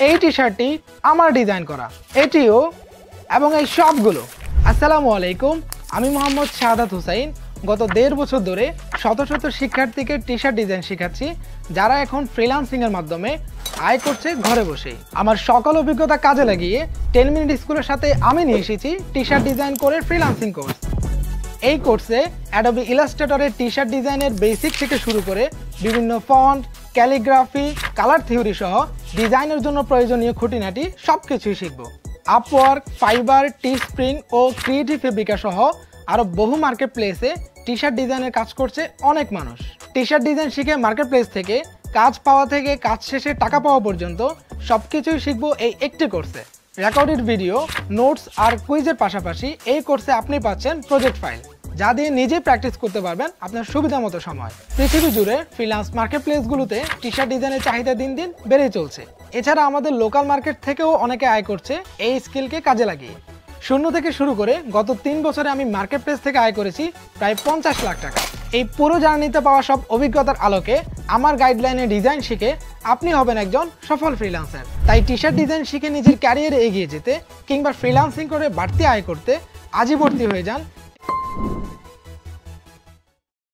এই টি-শার্টটি আমার ডিজাইন করা, এটিও এবং এই সবগুলো। আসসালামু আলাইকুম, আমি মোহাম্মদ শাহাদাত হোসাইন। গত 1.5 বছর ধরে শত শত শিক্ষার্থীকে টি-শার্ট ডিজাইন শেখাচ্ছি, যারা এখন ফ্রিল্যান্সিংয়ের মাধ্যমে আয় করছে ঘরে বসেই। আমার সকল অভিজ্ঞতা কাজে লাগিয়ে 10 মিনিট স্কুলের সাথে আমি নিয়ে এসেছি টি-শার্ট ডিজাইন করে ফ্রিল্যান্সিং কোর্স। এই কোর্সে অ্যাডোবি ইলাস্ট্রেটরের টি-শার্ট ডিজাইনের বেসিক থেকে শুরু করে বিভিন্ন ফন্ট, ক্যালিগ্রাফি, কালার থিওরি সহ ডিজাইনের জন্য প্রয়োজনীয় খুঁটিনাটি সবকিছুই শিখব। আপওয়ার্ক, ফাইবার, টি স্প্রিং ও ক্রিয়েটিভ ফেব্রিকা সহ আরও বহু মার্কেট প্লেসে টি-শার্ট ডিজাইনের কাজ করছে অনেক মানুষ। টি-শার্ট ডিজাইন শিখে মার্কেট প্লেস থেকে কাজ পাওয়া থেকে কাজ শেষে টাকা পাওয়া পর্যন্ত সবকিছুই শিখব এই একটি কোর্সে। রেকর্ডেড ভিডিও, নোটস আর কুইজের পাশাপাশি এই কোর্সে আপনি পাচ্ছেন প্রজেক্ট ফাইল, যা দিয়ে নিজেই প্র্যাকটিস করতে পারবেন আপনার সুবিধা মতো সময়। পৃথিবী জুড়ে ফ্রিল্যান্স মার্কেট প্লেসগুলোতে টি-শার্ট ডিজাইনের চাহিদা দিন দিন বেড়েই চলছে। এছাড়া আমাদের লোকাল মার্কেট থেকেও অনেকে আয় করছে এই স্কিলকে কাজে লাগিয়ে। শূন্য থেকে শুরু করে গত 3 বছরে আমি মার্কেট প্লেস থেকে আয় করেছি প্রায় 50 লাখ টাকা। এই পুরো জার্নিতে পাওয়া সব অভিজ্ঞতার আলোকে আমার গাইডলাইনে ডিজাইন শিখে আপনি হবেন একজন সফল ফ্রিল্যান্সার। তাই টি-শার্ট ডিজাইন শিখে নিজের ক্যারিয়ারে এগিয়ে যেতে কিংবা ফ্রিল্যান্সিং করে বাড়তি আয় করতে আজই ভর্তি হয়ে যান